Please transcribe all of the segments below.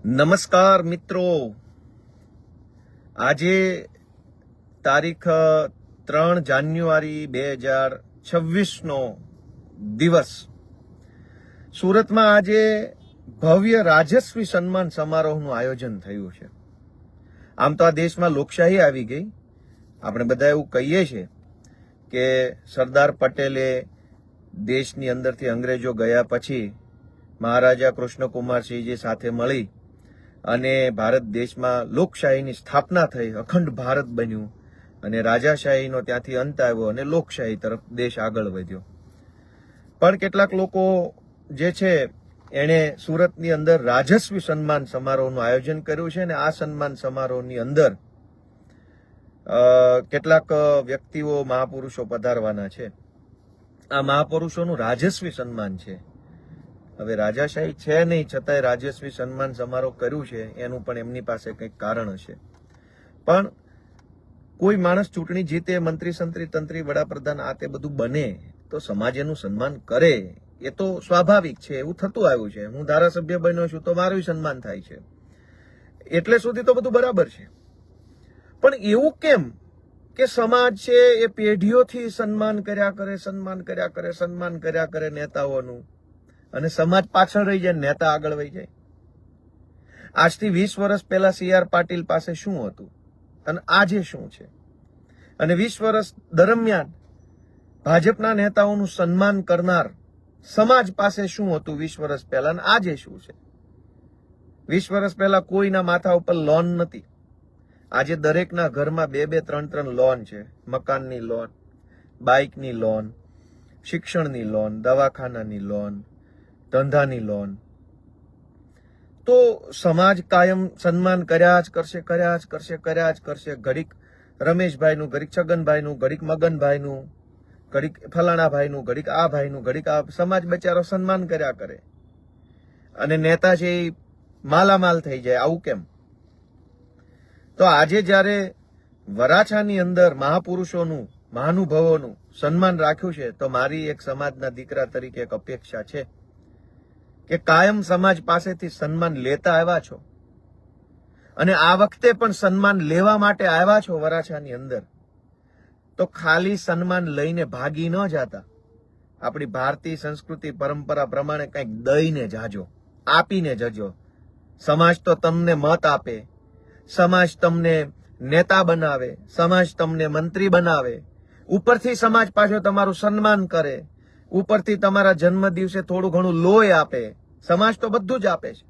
નમસ્કાર મિત્રો, આજે તારીખ 3 જાન્યુઆરી 2026નો દિવસ સુરતમાં આજે ભવ્ય રાજસ્વી સન્માન સમારોહનું આયોજન થયું છે. આમ તો આ દેશમાં લોકશાહી આવી ગઈ. આપણે બધા એવું કહીએ છીએ કે સરદાર પટેલે દેશની અંદરથી અંગ્રેજો ગયા પછી મહારાજા કૃષ્ણકુમારસિંહજી સાથે મળી અને ભારત દેશમાં લોકશાહીની સ્થાપના થઈ, અખંડ ભારત બન્યું અને રાજાશાહીનો ત્યાંથી અંત આવ્યો અને લોકશાહી તરફ દેશ આગળ વધ્યો. પણ કેટલાક લોકો જે છે એણે સુરતની અંદર રાજસ્વી સન્માન સમારોહનું આયોજન કર્યું છે અને આ સન્માન સમારોહની અંદર કેટલાક વ્યક્તિઓ, મહાપુરુષો પધારવાના છે. આ મહાપુરુષોનું રાજસ્વી સન્માન છે. હવે રાજાશાહી છે નહીં, છતાંય રાજસ્વી સન્માન સમારોહ કર્યું છે, એનું પણ એમની પાસે કંઈક કારણ હશે. પણ કોઈ માણસ ચૂંટણી જીતે, મંત્રી સંત્રી તંત્રી વડાપ્રધાન આ તે બધું બને તો સમાજ એનું સન્માન કરે, એ તો સ્વાભાવિક છે, એવું થતું આવ્યું છે. હું ધારાસભ્ય બન્યો છું તો મારું સન્માન થાય છે, એટલે સુધી તો બધું બરાબર છે. પણ એવું કેમ કે સમાજ છે એ પેઢીઓથી સન્માન કર્યા કરે નેતાઓનું, અને સમાજ પાછળ રહી જાય, નેતા આગળ વહી જાય. આજથી 20 વર્ષ પહેલા CR પાટીલ પાસે શું હતું અને આજે શું છે, અને 20 વર્ષ દરમિયાન ભાજપના નેતાઓનું સન્માન કરનાર સમાજ પાસે શું હતું 20 વર્ષ પહેલા અને આજે શું છે. 20 વર્ષ પહેલા કોઈના માથા ઉપર લોન નથી. આજે દરેકના ઘરમાં 2-2, 3-3 લોન છે. મકાનની લોન, બાઇકની લોન, શિક્ષણની લોન, દવાખાનાની લોન, ધંધાની લોન. તો સમાજ કાયમ સન્માન કર્યા જ કરશે. ઘડીક રમેશભાઈનું, ઘડીક છગનભાઈનું, ઘડીક મગનભાઈનું, ઘડીક ફલાણા ભાઈનું, ઘડીક આ ભાઈનું, ઘડીક આ. સમાજ બચારો સન્માન કર્યા કરે અને નેતા છે એ માલામાલ થઈ જાય. આવું કેમ? તો આજે જ્યારે વરાછાની અંદર મહાપુરુષોનું, મહાનુભાવોનું સન્માન રાખ્યું છે, તો મારી એક સમાજના દીકરા તરીકે એક અપેક્ષા છે કે કાયમ સમાજ પાસેથી સન્માન લેતા આવ્યા છો અને આ વખતે પણ સન્માન લેવા માટે આવ્યા છો વરાછાની અંદર, તો ખાલી સન્માન લઈને ભાગી ન જાતા. આપણી ભારતીય સંસ્કૃતિ પરંપરા પ્રમાણે કંઈક દઈને જાજો, આપીને જજો. સમાજ તો તમને મત આપે, સમાજ તમને નેતા બનાવે, સમાજ તમને મંત્રી બનાવે, ઉપરથી સમાજ પાછો તમારું સન્માન કરે, ઉપરથી તમારા જન્મ દિવસે થોડું ઘણું લોહી આપે. સમાજ તો બધું જ આપે છે.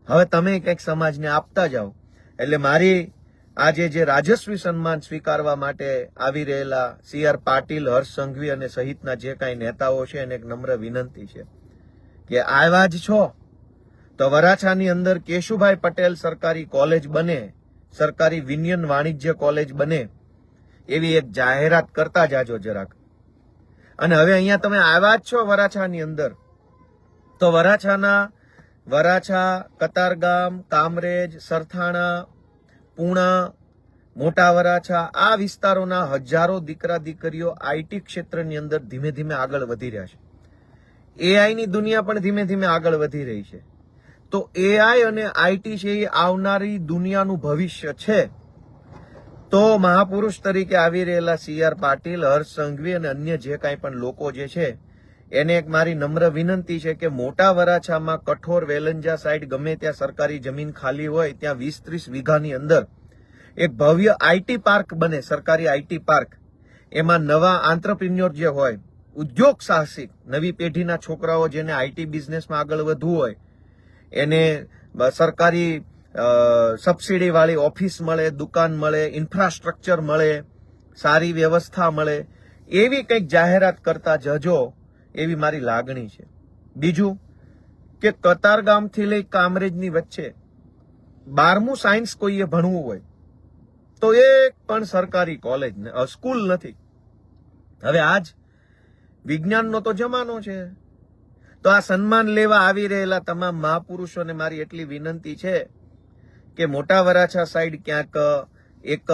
હવે તમે કંઈક સમાજને આપતા જાઓ. એટલે મારી આજે જે રાજસ્વી સન્માન સ્વીકારવા માટે આવી રહેલા CR પાટીલ, હર્ષ સંઘવી અને સહિતના જે કાંઈ નેતાઓ છે એને એક નમ્ર વિનંતી છે કે આવ્યા જ છો તો વરાછાની અંદર કેશુભાઈ પટેલ સરકારી કોલેજ બને, સરકારી વિનયન વાણિજ્ય કોલેજ બને, એવી એક જાહેરાત કરતા જાજો જરાક. અને હવે અહીંયા તમે આવ્યા જ છો વરાછાની અંદર, તો વરાછા, કતારગામ, કામરેજ, સરથાણા, પૂણા, મોટા વરાછા, આ વિસ્તારોના હજારો દીકરા દીકરીઓ IT ક્ષેત્રની અંદર ધીમે ધીમે આગળ વધી રહ્યા છે. AI ની દુનિયા પણ ધીમે ધીમે આગળ વધી રહી છે. તો AI અને IT છે એ આવનારી દુનિયાનું ભવિષ્ય છે. તો મહાપુરુષ તરીકે આવી રહેલા CR પાટીલ, હર્ષ સંઘવી અને અન્ય જે કાંઈ પણ લોકો જે છે એને એક મારી નમ્ર વિનંતી છે કે મોટા વરાછામાં કઠોર, વેલંજા સાઈડ ગમે ત્યાં સરકારી જમીન ખાલી હોય ત્યાં 20-30 વીઘાની અંદર એક ભવ્ય IT પાર્ક બને, સરકારી IT પાર્ક. એમાં નવા આંત્રપ્રિન્યોર જે હોય, ઉદ્યોગ સાહસિક, નવી પેઢીના છોકરાઓ જેને IT બિઝનેસમાં આગળ વધવું હોય, એને સરકારી સબસિડી વાળી ઓફિસ મળે, દુકાન મળે, ઇન્ફ્રાસ્ટ્રક્ચર મળે, સારી વ્યવસ્થા મળે, એવી કંઈક જાહેરાત કરતા જજો, એવી મારી લાગણી છે. બીજું કે કતારગામથી લઈ કામરેજની વચ્ચે 12મું સાયન્સ કોઈએ ભણવું હોય તો એક પણ સરકારી કોલેજ સ્કૂલ નથી. હવે આજ વિજ્ઞાનનો તો જમાનો છે. તો આ સન્માન લેવા આવી રહેલા તમામ મહાપુરુષોને મારી એટલી વિનંતી છે કે મોટા વરાછા સાઈડ ક્યાંક એક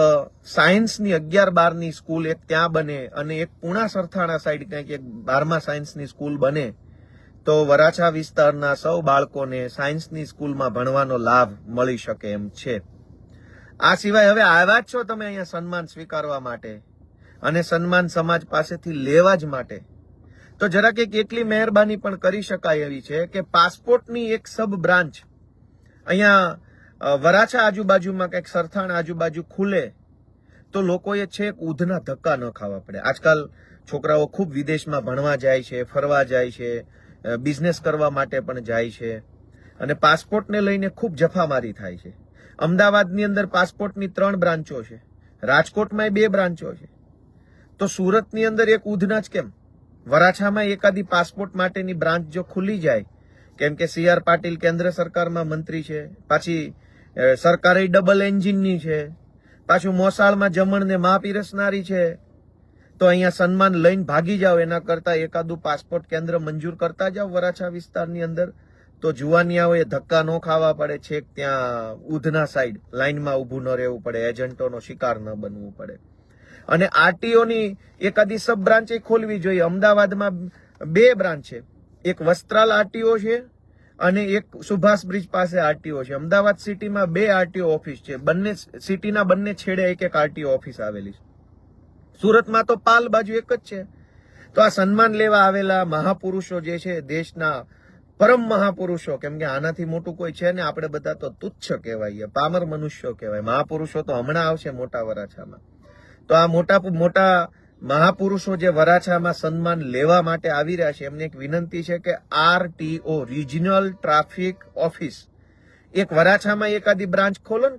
સાયન્સની 11-12ની સ્કૂલ એક ત્યાં બને અને એક પૂણા સરથાણા સાઈડ કંઈક એક 12મા સાયન્સની સ્કૂલ બને તો વરાછા વિસ્તારના સૌ બાળકોને સાયન્સની સ્કૂલમાં ભણવાનો લાભ મળી શકે એમ છે. આ સિવાય હવે આવ્યા જ છો તમે અહીંયા સન્માન સ્વીકારવા માટે અને સન્માન સમાજ પાસેથી લેવા જ માટે, તો જરાક એક એટલી મહેરબાની પણ કરી શકાય એવી છે કે પાસપોર્ટની એક સબ બ્રાન્ચ અહીંયા વરાછા આજુબાજુમાં કંઈક સરથાણ આજુબાજુ ખુલે તો લોકોએ છેક ઉધના ધક્કા ન ખાવા પડે. આજકાલ છોકરાઓ ખૂબ વિદેશમાં ભણવા જાય છે, ફરવા જાય છે, બિઝનેસ કરવા માટે પણ જાય છે અને પાસપોર્ટને લઈને ખૂબ જફામારી થાય છે. અમદાવાદની અંદર પાસપોર્ટની 3 બ્રાન્ચો છે, રાજકોટમાં 2 બ્રાન્ચો છે, તો સુરતની અંદર એક ઉધના જ કેમ? વરાછામાં એકાદી પાસપોર્ટ માટેની બ્રાન્ચ જો ખુલી જાય, કેમ કે CR પાટીલ કેન્દ્ર સરકારમાં મંત્રી છે, પાછી સરકારે ડબલ એન્જિનની છે, પાછું મોસાળમાં જમણ ને મા પીરસનારી છે, તો અહીંયા સન્માન લઈને ભાગી જાવ એના કરતા એકાદું પાસપોર્ટ કેન્દ્ર મંજૂર કરતા જાવ વરાછા વિસ્તારની અંદર, તો જુવાનિયાઓએ ધક્કા ન ખાવા પડે, છેક ત્યાં ઉધના સાઈડ લાઈનમાં ઊભું ન રહેવું પડે, એજન્ટોનો શિકાર ન બનવું પડે. અને આરટીઓની એકાદી સબ બ્રાન્ચ ખોલવી જોઈએ. અમદાવાદમાં 2 બ્રાન્ચ છે, એક વસ્ત્રાલ આરટીઓ છે અને એક સુભાષ બ્રિજ પાસે આરટીઓ છે. અમદાવાદ સિટીમાં 2 આરટીઓ ઓફિસ છે, બંને સિટીના બંને છેડે એક આરટીઓ ઓફિસ આવેલી છે. સુરતમાં તો પાલ બાજુ એક જ છે. તો આ સન્માન લેવા આવેલા મહાપુરુષો જે છે, દેશના પરમ મહાપુરુષો, કેમ કે આનાથી મોટું કોઈ છે ને, આપણે બધા તો તુચ્છ કહેવાય, પામર મનુષ્યો કહેવાય. મહાપુરુષો તો હમણાં આવશે મોટા વરાછામાં. તો આ મોટા મહાપુરુષો જે વરાછામાં સન્માન લેવા માટે આવી રહ્યા છે, એમને એક વિનંતી છે કે RTO રિજનલ ટ્રાફિક ઓફિસ એક વરાછામાં એકાદી બ્રાન્ચ ખોલો ને,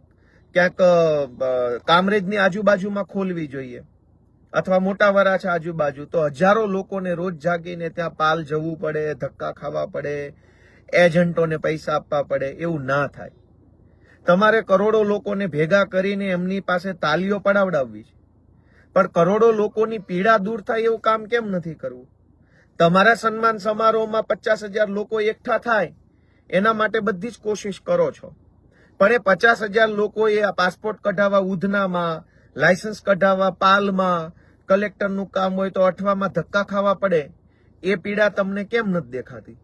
ક્યાંક કામરેજની આજુબાજુમાં ખોલવી જોઈએ અથવા મોટા વરાછા આજુબાજુ, તો હજારો લોકોને રોજ જાગીને ત્યાં પાલ જવું પડે, ધક્કા ખાવા પડે, એજન્ટોને પૈસા આપવા પડે, એવું ના થાય. તમારે કરોડો લોકોને ભેગા કરીને એમની પાસે તાલીઓ પડાવડાવવી છે, પણ કરોડો લોકોની પીડા દૂર થાય એવું કામ કેમ નથી કરવું? તમારા સન્માન સમારોહમાં 50,000 લોકો એકઠા થાય એના માટે બધી જ કોશિશ કરો છો, પણ એ 50,000 લોકોએ આ પાસપોર્ટ કઢાવવા ઉધનામાં, લાયસન્સ કઢાવવા પાલમાં, કલેક્ટરનું કામ હોય તો અઠવામાં ધક્કા ખાવા પડે, એ પીડા તમને કેમ નથી દેખાતી?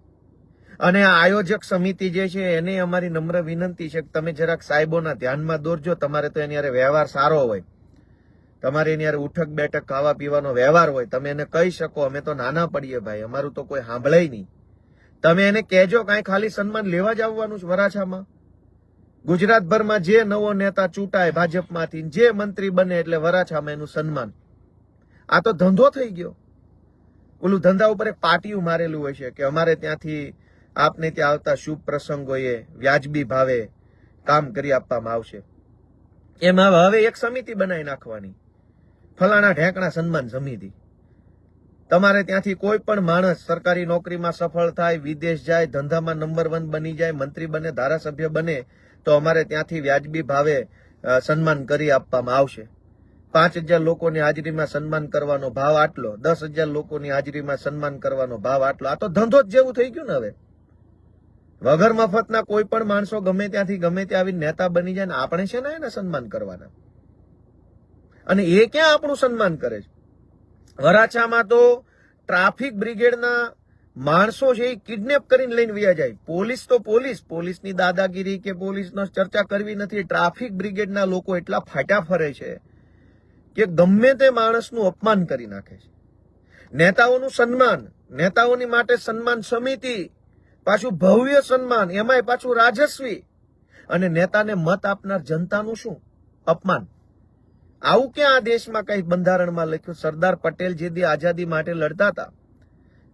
અને આ આયોજક સમિતિ જે છે એને અમારી નમ્ર વિનંતી છે કે તમે જરાક સાહેબોના ધ્યાનમાં દોરજો. તમારે તો એની હારે વ્યવહાર સારો હોય, તમારે એની હારે ઉઠક બેઠક ખાવા પીવાનો વ્યવહાર હોય, તમે એને કહી શકો અમે તો નાના પડીએ ભાઈ, અમારું તો કોઈ સાંભળે નહીં. તમે એને કહેજો કાંઈ ખાલી સન્માન લેવા જ આવવાનું છે વરાછામાં. ગુજરાતભરમાં જે નવો નેતા ચૂંટાય ભાજપમાંથી, જે મંત્રી બને એટલે વરાછામાં એનું સન્માન. આ તો ધંધો થઈ ગયો. ઓલું ધંધા ઉપર એક પાટિયું મારેલું હોય છે કે અમારે ત્યાંથી આપને ત્યાં આવતા શુભ પ્રસંગોએ વ્યાજબી ભાવે કામ કરી આપવામાં આવશે. એમાં હવે એક સમિતિ બનાવી નાખવાની, ફલાણા ઢેકણા સન્માન સમિતિ. તમારે ત્યાંથી કોઈ પણ માણસ સરકારી નોકરીમાં સફળ થાય, વિદેશ જાય, ધંધામાં નંબર 1 બની જાય, મંત્રી બને, ધારાસભ્ય બને, તો અમારે ત્યાંથી વ્યાજબી ભાવે સન્માન કરી આપવામાં આવશે. 5,000 લોકોની હાજરીમાં સન્માન કરવાનો ભાવ આટલો, 10,000 લોકોની હાજરીમાં સન્માન કરવાનો ભાવ આટલો. આ તો ધંધો જ જેવું થઈ ગયું ને હવે. વગર મફતના કોઈ પણ માણસો ગમે ત્યાંથી ગમે ત્યાં આવીને નેતા બની જાય ને આપણે છે ને એને સન્માન કરવાના. અને એ ક્યાં આપણું સન્માન કરે છે? વરાછામાં તો ટ્રાફિક બ્રિગેડના માણસો છે એ કિડનેપ કરીને લઈને વયા જાય. પોલીસ તો પોલીસની દાદાગીરી કે પોલીસનો ચર્ચા કરવી નથી. ટ્રાફિક બ્રિગેડના લોકો એટલા ફાટ્યા ફરે છે કે ગમે તે માણસનું અપમાન કરી નાખે છે. નેતાઓનું સન્માન, નેતાઓની માટે સન્માન સમિતિ, પાછું ભવ્ય સન્માન, એમાંય પાછું રાજસ્વી, અને નેતાને મત આપનાર જનતાનું શું અપમાન? આવું ક્યાં આ દેશમાં કઈ બંધારણમાં લખ્યું? સરદાર પટેલ જે દી આઝાદી માટે લડતા હતા,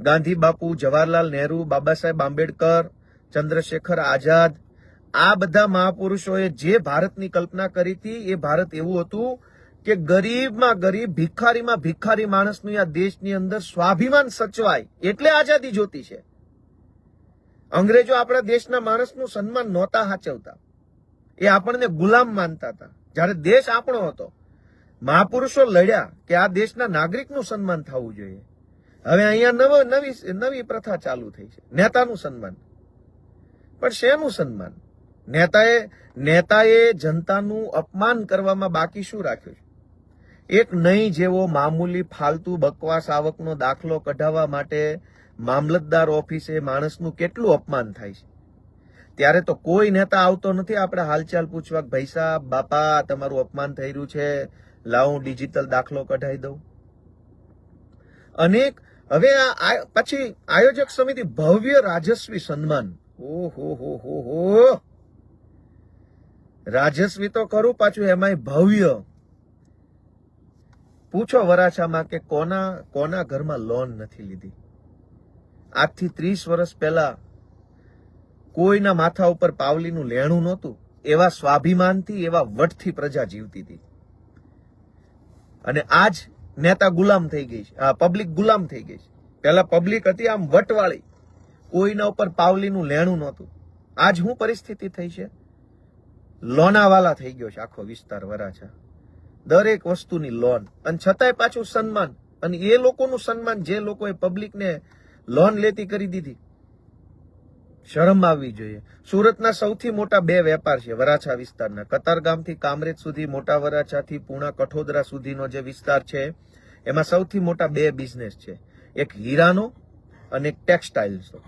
ગાંધી બાપુ, જવાહરલાલ નહેરુ, બાબા સાહેબ આંબેડકર, ચંદ્રશેખર આઝાદ, આ બધા મહાપુરુષોએ જે ભારતની કલ્પના કરી હતી, એ ભારત એવું હતું કે ગરીબમાં ગરીબ, ભિખારીમાં ભિખારી માણસનું આ દેશની અંદર સ્વાભિમાન સચવાય, એટલે આઝાદી જોતી છે. અંગ્રેજો આપણા દેશના માણસનું સન્માન નહોતા સાચવતા, એ આપણને ગુલામ માનતા હતા. જ્યારે દેશ આપણો હતો, મહાપુરુષો લડ્યા કે આ દેશના નાગરિકનું સન્માન થવું જોઈએ. હવે અહીંયા નવી પ્રથા ચાલુ થઈ છે, નેતાનું સન્માન. પણ શેનું સન્માન? નેતાએ જનતાનું અપમાન કરવામાં બાકી શું રાખ્યું છે? એક નહીં જેવો મામૂલી ફાલતુ બકવાસ આવકનો દાખલો કઢાવવા માટે મામલતદાર ઓફિસે માણસનું કેટલું અપમાન થાય છે. ત્યારે તો કોઈ નેતા આવતો નથી આપણે હાલચાલ પૂછવા, ભાઈ સાહેબ, બાપા, તમારું અપમાન થઈ રહ્યું છે, લાવો હું ડિજિટલ દાખલો કઢાઈ દઉં. અનેક હવે પછી આયોજક સમિતિ ભવ્ય રાજસ્વી સન્માન. ઓહો, રાજસ્વી તો ખરું, પાછું એમાંય ભવ્ય. પૂછો વરાછામાં કે કોના ઘરમાં લોન નથી લીધી. આજથી 30 વર્ષ પહેલા કોઈના માથા ઉપર પાવલીનું લેણું નહોતું. એવા સ્વાભિમાનથી, એવા વટથી પ્રજા જીવતી હતી. અને આજ નેતા ગુલામ થઈ ગઈ છે, પબ્લિક ગુલામ થઈ ગઈ છે. પહેલા પબ્લિક હતી આમ વટવાળી, કોઈના ઉપર પાવલીનું લેણું નહોતું. આજ શું પરિસ્થિતિ થઈ છે? લોનાવાલા થઈ ગયો છે આખો વિસ્તાર વરાછા. દરેક વસ્તુની લોન, અને છતાંય પાછું સન્માન. અને એ લોકોનું સન્માન જે લોકોએ પબ્લિકને લોન લેતી કરી દીધી. શરમ આવવી જોઈએ. સુરતના સૌથી મોટા 2 વેપાર છે વરાછા વિસ્તારના. કતારગામથી કામરેજ સુધી, મોટા વરાછાથી પૂણા કઠોદરા સુધીનો જે વિસ્તાર છે એમાં સૌથી મોટા 2 બિઝનેસ છે. એક હીરાનો અને એક ટેક્સટાઇલ્સનો.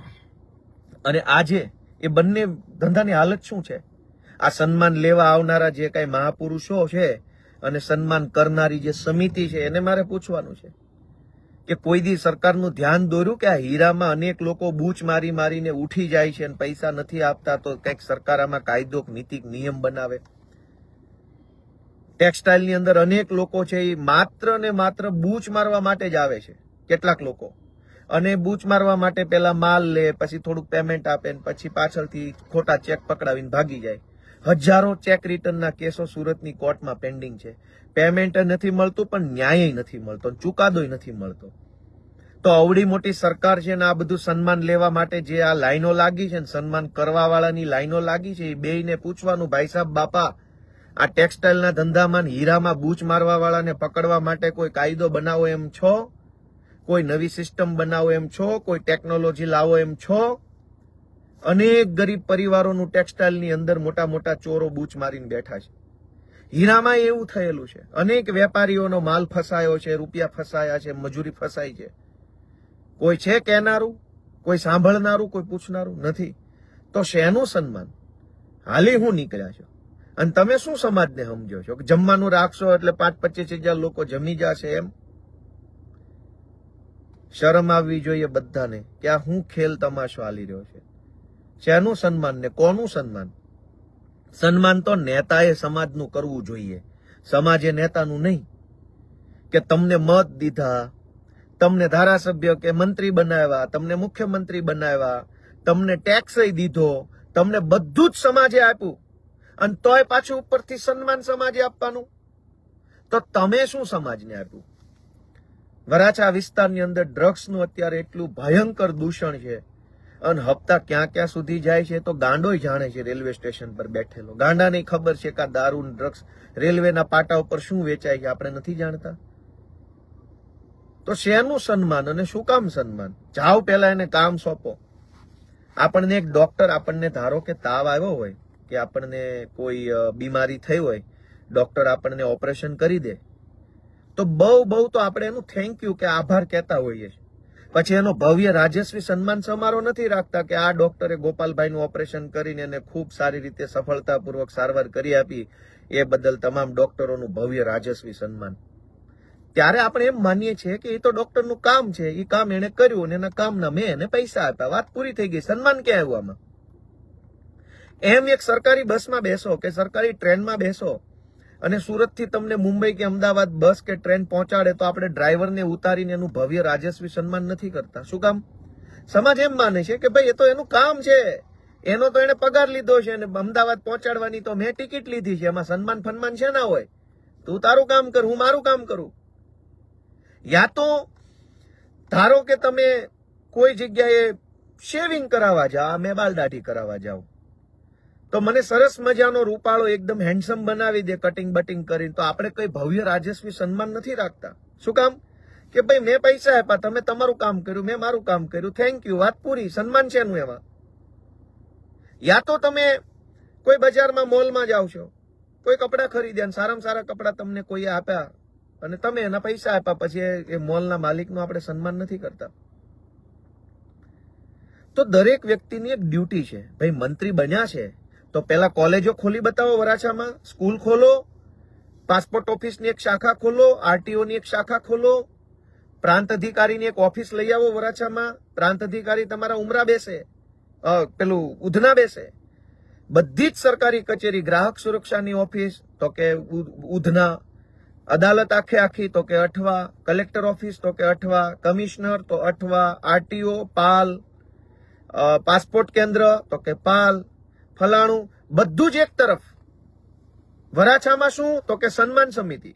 અને આજે એ બંને ધંધાની હાલત શું છે? આ સન્માન લેવા આવનારા જે કઈ મહાપુરુષો છે અને સન્માન કરનારી જે સમિતિ છે એને મારે પૂછવાનું છે કે કોઈ દી સરકારનું ધ્યાન દોર્યું કે આ હીરામાં અનેક લોકો બૂચ મારીને ઉઠી જાય છે અને પૈસા નથી આપતા, તો કંઈક સરકાર આમાં કાયદો નીતિ નિયમ બનાવે. ટેક્સટાઇલની અંદર અનેક લોકો છે એ માત્ર ને માત્ર બૂચ મારવા માટે જ આવે છે કેટલાક લોકો, અને બૂચ મારવા માટે પેલા માલ લે, પછી થોડુંક પેમેન્ટ આપે, પછી પાછળથી ખોટા ચેક પકડાવીને ભાગી જાય. હજારો ચેક રિટર્નના કેસો સુરતની કોર્ટમાં પેન્ડિંગ છે. પેમેન્ટ નથી મળતું, પણ ન્યાય નથી મળતો, ચુકાદોય નથી મળતો. તો અવડી મોટી સરકાર છે ને આ બધું સન્માન લેવા માટે જે આ લાઈનો લાગી છે ને સન્માન કરવા વાળાની લાઈનો લાગી છે, એ બેયને પૂછવાનું, ભાઈ સાહેબ, બાપા, આ ટેક્સટાઇલના ધંધામાં હીરામાં બૂચ મારવા વાળાને પકડવા માટે કોઈ કાયદો બનાવો એમ છો? કોઈ નવી સિસ્ટમ બનાવો એમ છો? કોઈ ટેકનોલોજી લાવો એમ છો? અનેક ગરીબ પરિવારોનું ટેક્સટાઇલની અંદર મોટા મોટા ચોરો બૂચ મારીને બેઠા છે. હીરામાં એવું થયેલું છે. અનેક વેપારીઓનો માલ ફસાયો છે, રૂપિયા ફસાયા છે, મજૂરી ફસાઈ છે. કોઈ છે કહેનારું? કોઈ સાંભળનારું? કોઈ પૂછનારું નથી. તો શેનું સન્માન? હાલી હું નીકળ્યા છો? અને તમે શું સમાજને સમજો છો કે જમવાનું રાખશો એટલે 5-25 હજાર લોકો જમી જશે એમ? શરમ આવવી જોઈએ બધાને કે આ હું ખેલ તમાશો હાલી રહ્યો છે. શેનું સન્માન ને કોનું સન્માન? સન્માન તો નેતાએ સમાજનું કરવું જોઈએ, સમાજે નેતાનું નહીં. કે તમને મત દીધા, તમને ધારાસભ્ય કે મંત્રી બનાવ્યા, તમને મુખ્યમંત્રી બનાવ્યા, તમને ટેક્સ દીધો, તમને બધું જ સમાજે આપ્યું, અને તોય પાછું ઉપરથી સન્માન સમાજે આપવાનું. તો તમે શું સમાજને આપ્યું? વરાછા વિસ્તારની અંદર ડ્રગ્સનું અત્યારે એટલું ભયંકર દૂષણ છે, અને હપ્તા ક્યાં ક્યાં સુધી જાય છે તો ગાંડોય જાણે છે. રેલવે સ્ટેશન પર બેઠેલો ગાંડાને ખબર છે કે આ દારૂ ડ્રગ્સ રેલવેના પાટા ઉપર શું વેચાય છે આપણે નથી જાણતા. તો શેનું સન્માન અને શું કામ સન્માન? જાઓ પહેલા એને કામ સોંપો. આપણને એક ડોક્ટર, આપણને ધારો કે તાવ આવ્યો હોય કે આપણને કોઈ બીમારી થઈ હોય, ડોક્ટર આપણને ઓપરેશન કરી દે, તો બહુ તો આપણે એનું થેન્ક યુ કે આભાર કહેતા હોઈએ છીએ. પછી એનો ભવ્ય રાજસ્વી સન્માન સમારોહ નથી રાખતા કે આ ડોક્ટરે ગોપાલભાઈનું ઓપરેશન કરીને એને ખૂબ સારી રીતે સફળતાપૂર્વક સારવાર કરી આપી, એ બદલ તમામ ડોક્ટરોનું ભવ્ય રાજસ્વી સન્માન. ત્યારે આપણે એમ માનીએ છીએ કે એ તો ડોક્ટરનું કામ છે, એ કામ એને કર્યું અને એના કામના મેં એને પૈસા આપ્યા, વાત પૂરી થઈ ગઈ. સન્માન ક્યાં આવ્યું આમાં? એમ એક સરકારી બસમાં બેસો કે સરકારી ટ્રેનમાં બેસો અને સુરતથી તમને મુંબઈ કે અમદાવાદ બસ કે ટ્રેન પહોંચાડે તો આપણે ડ્રાઈવરને ઉતારીને એનું ભવ્ય રાજસ્વી સન્માન નથી કરતા. શું કામ? સમાજ એમ માને છે કે ભાઈ એ તો એનું કામ છે, એનો તો એને પગાર લીધો છે, અને અમદાવાદ પહોંચાડવાની તો મેં ટિકિટ લીધી છે, એમાં સન્માન ફન્માન છે ના હોય. તું તારું કામ કર, હું મારું કામ કરું. યા તો ધારો કે તમે કોઈ જગ્યાએ શેવિંગ કરાવવા જાઓ, મેં બાલ દાઢી કરાવવા જાઓ, તો મને સરસ મજાનો રૂપાળો એકદમ હેન્ડસમ બનાવી દે કટિંગ બટિંગ કરીને, તો આપણે કઈ ભવ્ય રાજસ્વી સન્માન નથી રાખતા. શું કામ? કે ભાઈ મેં પૈસા આપ્યા, તમે તમારું કામ કર્યું, મેં મારું કામ કર્યું, થેન્ક યુ, વાત પૂરી. સન્માન છે એનું એમાં? યા તો તમે કોઈ બજારમાં મોલમાં જાઓ છો, કોઈ કપડાં ખરીદ્યા, સારામાં સારા કપડાં તમને કોઈએ આપ્યા અને તમે એના પૈસા આપ્યા, પછી એ મોલના માલિકનું આપણે સન્માન નથી કરતા. તો દરેક વ્યક્તિની એક ડ્યુટી છે. ભાઈ મંત્રી બન્યા છે તો પેલા કોલેજો ખોલી બતાવો વરાછામાં, સ્કૂલ ખોલો, પાસપોર્ટ ઓફિસની એક શાખા ખોલો, આરટીઓની એક શાખા ખોલો, પ્રાંત અધિકારીની એક ઓફિસ લઈ આવો વરાછામાં. પ્રાંત અધિકારી તમારા ઉમરા બેસે, ઉધના બેસે. બધી જ સરકારી કચેરી, ગ્રાહક સુરક્ષાની ઓફિસ તો કે ઉધના, અદાલત આખી તો કે અઠવા, કલેક્ટર ઓફિસ તો કે અઠવા, કમિશનર તો અઠવા, આરટીઓ પાલ, પાસપોર્ટ કેન્દ્ર તો કે પાલ, ફલાણું બધું જ એક તરફ. વરાછામાં શું તો કે સન્માન સમિતિ,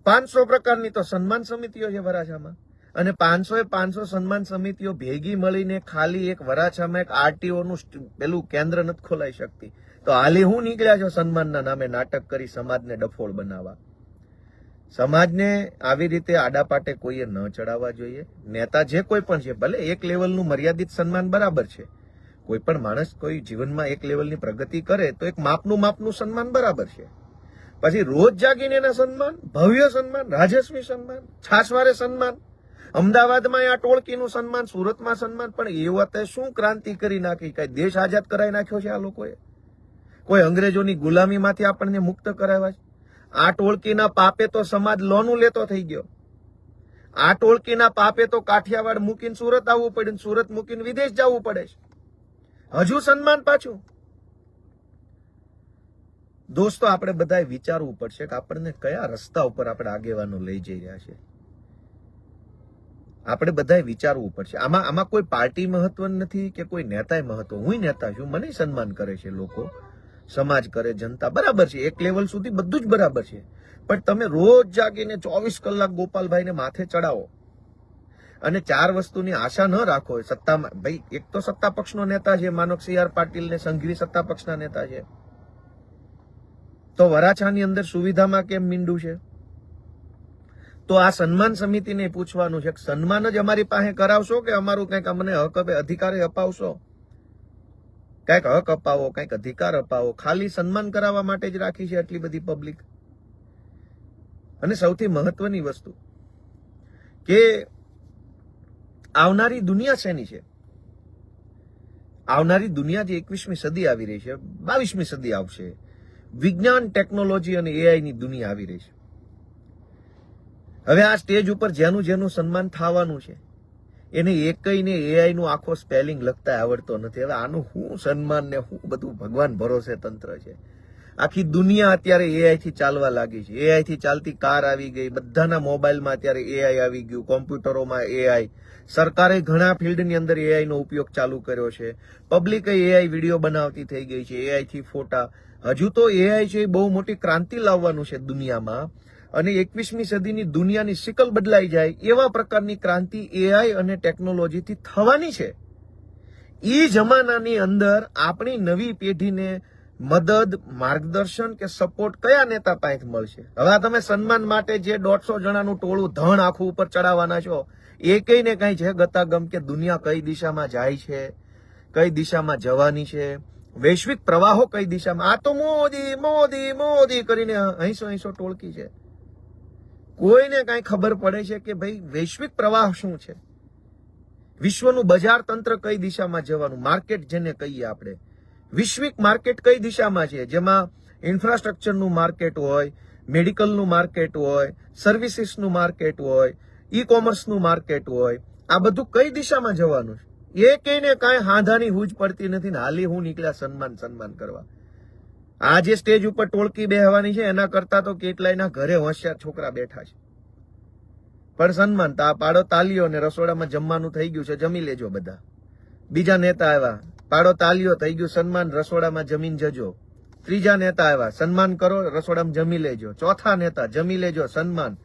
500 પ્રકારની તો સન્માન સમિતિઓ છે વરાછામાં. અને 500 સન્માન સમિતિઓ ભેગી મળીને ખાલી એક વરાછામાં એક આરટીઓ નું પેલું કેન્દ્ર નથી ખોલાઈ શકતી. તો હાલી હું નીકળ્યા છો સન્માનના નામે નાટક કરી સમાજને ડફોળ બનાવવા. સમાજને આવી રીતે આડાપાટે કોઈએ ન ચડાવવા જોઈએ. નેતા જે કોઈ પણ છે, ભલે એક લેવલનું મર્યાદિત સન્માન બરાબર છે. કોઈ પણ માણસ કોઈ જીવનમાં એક લેવલની પ્રગતિ કરે તો એક માપનું સન્માન બરાબર છે. પછી રોજ જાગીને એના સન્માન, ભવ્ય સન્માન, રાજસ્વી સન્માન, છાસવારે સન્માન, અમદાવાદમાં આ ટોળકીનું સન્માન, સુરતમાં સન્માન. પણ એ વખતે શું ક્રાંતિ કરી નાખી? કઈ દેશ આઝાદ કરાવી નાખ્યો છે આ લોકોએ? કોઈ અંગ્રેજોની ગુલામીમાંથી આપણને મુક્ત કરાવ્યા છે? આ ટોળકીના પાપે તો સમાજ લોનું લેતો થઈ ગયો. આ ટોળકીના પાપે તો કાઠિયાવાડ મૂકીને સુરત આવવું પડે, સુરત મૂકીને વિદેશ જવું પડે છે. હજુ સન્માન પાછું. દોસ્તો, આપણે બધાએ વિચારવું પડશે કે આપણને કયા રસ્તા ઉપર આપણે આગેવાનો લઈ જઈ રહ્યા છે. આપણે બધાએ વિચારવું પડશે. આમાં કોઈ પાર્ટી મહત્વની નથી કે કોઈ નેતાએ મહત્વ. હું નેતા છું, મને સન્માન કરે છે લોકો, સમાજ કરે, જનતા, બરાબર છે. એક લેવલ સુધી બધું જ બરાબર છે. પણ તમે રોજ જાગીને 24 કલાક ગોપાલભાઈને માથે ચડાવો અને 4 વસ્તુની આશા ન રાખો. સત્તામાં, ભાઈ એક તો સત્તા પક્ષનો નેતા છે, માનો CR પાટીલ ને સંઘવી સત્તા પક્ષના નેતા છે, તો વરાછાની અંદર સુવિધામાં કેમ મીંડું છે? તો આ સન્માન સમિતિને પૂછવાનું છે, સન્માન જ અમારી પાસે કરાવશો કે અમારું કંઈક અમને હક અધિકાર અપાવશો? કંઈક હક અપાવો, કંઈક અધિકાર અપાવો. ખાલી સન્માન કરાવવા માટે જ રાખી છે આટલી બધી પબ્લિક. અને સૌથી મહત્વની વસ્તુ કે આવનારી દુનિયા શેની છે? આવનારી દુનિયા જે 21મી સદી આવી રહી છે, 22મી સદી આવશે, વિજ્ઞાન, ટેકનોલોજી અને AI ની દુનિયા આવી રહી છે. હવે આ સ્ટેજ ઉપર જેનું સન્માન થવાનું છે એને એકઈને AI નું આખો સ્પેલિંગ લખતા આવડતો નથી. હવે આનું શું સન્માન ને શું બધું ભગવાન ભરોસે તંત્ર છે. આખી દુનિયા અત્યારે AI થી ચાલવા લાગી છે. AI થી ચાલતી કાર આવી ગઈ, બધાના મોબાઈલમાં અત્યારે AI આવી ગયું, કોમ્પ્યુટરોમાં AI. સરકારે ઘણા ફિલ્ડની અંદર AI નો ઉપયોગ ચાલુ કર્યો છે. પબ્લિક AI વિડીયો બનાવતી થઈ ગઈ છે, AI થી ફોટા. હજુ તો AI છે બહુ મોટી ક્રાંતિ લાવવાનું છે દુનિયામાં. અને 21મી સદીની દુનિયાની સિકલ બદલાઈ જાય એવા પ્રકારની ક્રાંતિ AI અને ટેકનોલોજીથી થવાની છે. એ જમાનાની અંદર આપણી નવી પેઢીને મદદ, માર્ગદર્શન કે સપોર્ટ કયા નેતા પાસે મળશે? હવે તમે સન્માન માટે જે 150 જણાનું ટોળું ધણ આખું ઉપર ચડાવવાના છો, એ કઈ ને કઈ છે ગતાગમ કે દુનિયા કઈ દિશામાં જાય છે, કઈ દિશામાં જવાની છે, વૈશ્વિક પ્રવાહો કઈ દિશામાં. આ તો મોદી મોદી મોદી કરીને 80 ટોળકી છે. કોઈને કઈ ખબર પડે છે કે ભાઈ વૈશ્વિક પ્રવાહ શું છે, વિશ્વનું બજાર તંત્ર કઈ દિશામાં જવાનું, માર્કેટ જેને કહીએ આપણે, વૈશ્વિક માર્કેટ કઈ દિશામાં છે, જેમાં ઇન્ફ્રાસ્ટ્રક્ચરનું માર્કેટ હોય, મેડિકલનું માર્કેટ હોય, સર્વિસીસનું માર્કેટ હોય, ઈ કોમર્સનું માર્કેટ હોય. આ બધું કઈ દિશામાં જવાનું છે એ કઈને કાંઈ હાંધાની હૂજ પડતી નથી ને હાલી હું નીકળ્યા સન્માન કરવા. આ જે સ્ટેજ ઉપર ટોળકી બેહવાની છે એના કરતા તો કેટલાયના ઘરે હોશિયાર છોકરા બેઠા છે. પણ સન્માન પાડો તાલીઓ ને રસોડામાં જમવાનું થઈ ગયું છે, જમી લેજો બધા. બીજા નેતા આવ્યા, પાડો તાલીઓ, થઈ ગયું સન્માન, રસોડામાં જમીન જજો. ત્રીજા નેતા આવ્યા, સન્માન કરો, રસોડામાં જમી લેજો. ચોથા નેતા, જમી લેજો, સન્માન.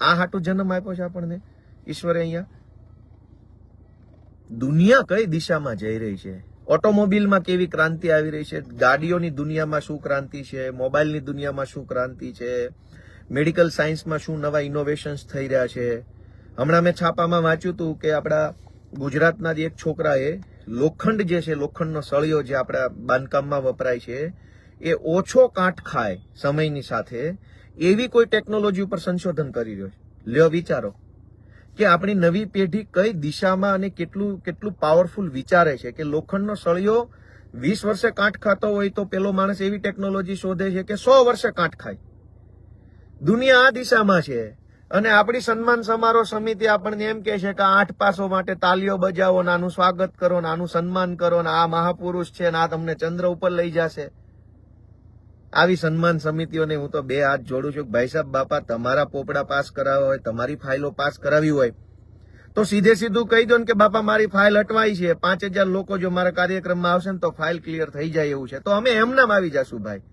આ હાટું જન્મ આપ્યો છે આપણને ઈશ્વરે અહીંયા. દુનિયા કઈ દિશામાં જઈ રહી છે, ઓટોમોબાઈલમાં કેવી ક્રાંતિ આવી રહી છે, ગાડીઓની દુનિયામાં શું ક્રાંતિ છે, મોબાઈલની દુનિયામાં શું ક્રાંતિ છે, મેડિકલ સાયન્સમાં શું નવા ઇનોવેશન્સ થઈ રહ્યા છે. હમણાં મેં છાપામાં વાંચ્યું હતું કે આપણા ગુજરાતના જે એક છોકરાએ લોખંડ જે છે, લોખંડનો સળિયો જે આપણા બાંધકામમાં વપરાય છે, એ ઓછો કાટ ખાય સમયની સાથે એવી કોઈ ટેકનોલોજી ઉપર સંશોધન કરી રહ્યો છે. લ્યો વિચારો કે આપણી નવી પેઢી કઈ દિશામાં અને કેટલું કેટલું પાવરફુલ વિચારે છે કે લોખંડનો સળિયો 20 વર્ષે કાંઠ ખાતો હોય તો પેલો માણસ એવી ટેકનોલોજી શોધે છે કે 100 વર્ષે કાંઠ ખાય. દુનિયા આ દિશામાં છે. અને આપણી સન્માન સમારોહ સમિતિ આપણને એમ કહે છે કે 8 પાસો માટે તાલીઓ બજાવો, આનું સ્વાગત કરો, આનું સન્માન કરો, આ મહાપુરુષ છે, આ તમને ચંદ્ર ઉપર લઈ જશે. આવી સન્માન સમિતિઓને હું તો 2 હાથ જોડું છું કે ભાઈ સાહેબ બાપા, તમારા પોપડા પાસ કરાવવા હોય, તમારી ફાઇલો પાસ કરાવી હોય તો સીધે સીધું કહી દો ને કે બાપા મારી ફાઇલ અટવાઈ છે, 5000 લોકો જો મારા કાર્યક્રમમાં આવશે ને તો ફાઇલ ક્લિયર થઈ જાય એવું છે, તો અમે એમનામ આવી જશું ભાઈ.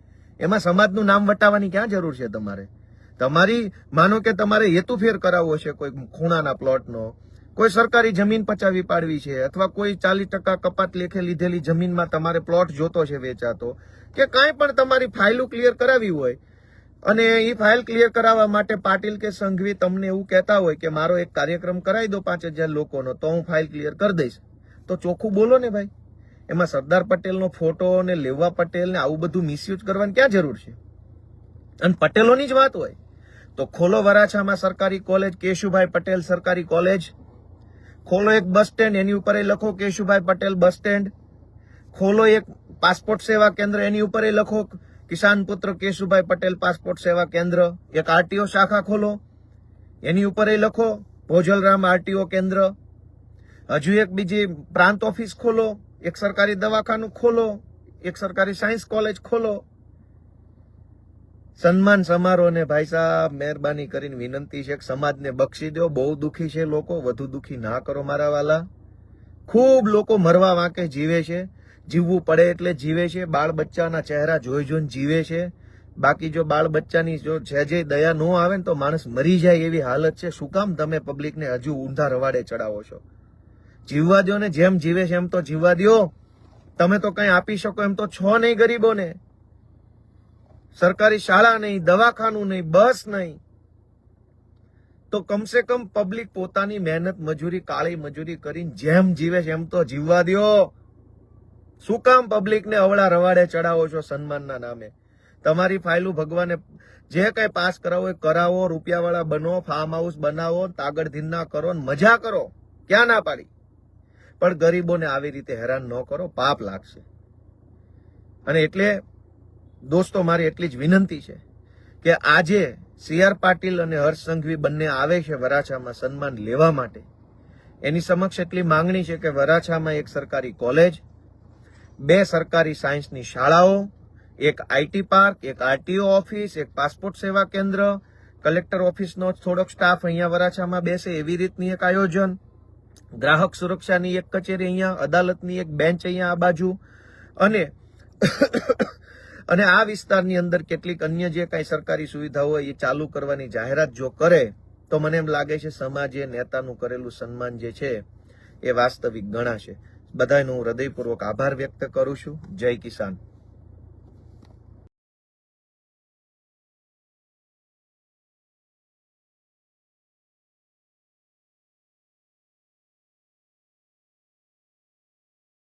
એમાં સમાજનું નામ વટાવવાની ક્યાં જરૂર છે તમારે? તમારી માનો કે તમારે હેતુફેર કરાવવો છે કોઈ ખૂણાના પ્લોટનો, કોઈ સરકારી જમીન પચાવી પાડવી છે, અથવા કોઈ 40% કપાત લેખે લીધેલી જમીનમાં તમારે પ્લોટ જોતો છે વેચાતો, કે કાંઈ પણ તમારી ફાઇલો ક્લિયર કરાવી હોય અને એ ફાઇલ ક્લિયર કરાવવા માટે પાટીલ કે સંઘવી તમને એવું કહેતા હોય કે મારો એક કાર્યક્રમ કરાવી દો 5000 લોકોનો તો હું ફાઇલ ક્લિયર કરી દઈશ, તો ચોખ્ખું બોલો ને ભાઈ. એમાં સરદાર પટેલનો ફોટો ને લેવા પટેલ ને આવું બધું મિસયુઝ કરવાની ક્યાં જરૂર છે? અને પટેલોની જ વાત હોય તો ખોલો વરાછામાં સરકારી કોલેજ, કેશુભાઈ પટેલ સરકારી કોલેજ. ખોલો એક બસ સ્ટેન્ડ, એની ઉપર લખો કેશુભાઈ પટેલ બસ સ્ટેન્ડ. ખોલો એક પાસપોર્ટ સેવા કેન્દ્ર, એની ઉપર લખો કિસાન પુત્ર કેશુભાઈ પટેલ પાસપોર્ટ સેવા કેન્દ્ર. એક આરટીઓ શાખા ખોલો, એની ઉપર લખો ભોજલરામ આરટીઓ કેન્દ્ર. હજુ એક બીજી પ્રાંત ઓફિસ ખોલો, એક સરકારી દવાખાનું ખોલો, એક સરકારી સાયન્સ કોલેજ ખોલો. સન્માન સમારોહને ભાઈ સાહેબ મહેરબાની કરીને વિનંતી છે કે સમાજને બક્ષી દો. બહુ દુખી છે લોકો, વધુ દુખી ના કરો મારા વાલા. ખૂબ લોકો મરવા વાંકે જીવે છે, જીવવું પડે એટલે જીવે છે, બાળ બચ્ચાના ચહેરા જોઈ જોઈને જીવે છે. બાકી જો બાળ બચ્ચાની જો સહેજે દયા ન આવે ને તો માણસ મરી જાય એવી હાલત છે. શું કામ તમે પબ્લિકને હજુ ઊંધા રવાડે ચડાવો છો? જીવવા દો ને, જેમ જીવે છે એમ તો જીવવા દો. તમે તો કઈ આપી શકો એમ તો છો નહીં ગરીબોને. સરકારી શાળા નહીં, દવાખાનું નહીં, બસ નહીં, તો કમસે કમ પબ્લિક પોતાની મહેનત મજૂરી, કાળી મજૂરી કરીને જેમ જીવે છે એમ તો જીવવા દો. શું કામ પબ્લિકને અવળા રવાડે ચડાવો છો સન્માનના નામે? તમારી ફાઇલો ભગવાને જે કઈ પાસ કરાવો એ કરાવો, રૂપિયાવાળા બનો, ફાર્મ હાઉસ બનાવો, તાગડધીન કરો, મજા કરો, ક્યાં ના પાડી. પણ ગરીબોને આવી રીતે હેરાન ન કરો, પાપ લાગશે. અને એટલે દોસ્તો મારી એટલી જ વિનંતી છે કે આજે CR પાટીલ અને હર્ષ સંઘવી બંને આવે છે વરાછામાં સન્માન લેવા માટે. એની સમક્ષ એટલી માંગણી છે કે વરાછામાં એક સરકારી કોલેજ, 2 સરકારી સાયન્સની શાળાઓ, એક IT પાર્ક, એક RTO ઓફિસ, એક પાસપોર્ટ સેવા કેન્દ્ર, કલેક્ટર ઓફિસનો થોડોક સ્ટાફ અહીંયા વરાછામાં બેસે એવી રીતની એક આયોજન, ગ્રાહક સુરક્ષાની એક કચેરી અહીંયા, અદાલતની એક બેન્ચ અહીંયા આ બાજુ, અને આ વિસ્તારની અંદર કેટલીક અન્ય જે કાંઈ સરકારી સુવિધા હોય એ ચાલુ કરવાની જાહેરાત જો કરે તો મને એમ લાગે છે સમાજે નેતાનું કરેલું સન્માન જે છે એ વાસ્તવિક ગણાશે. બધાનો હું હૃદયપૂર્વક આભાર વ્યક્ત કરું છું. જય કિસાન.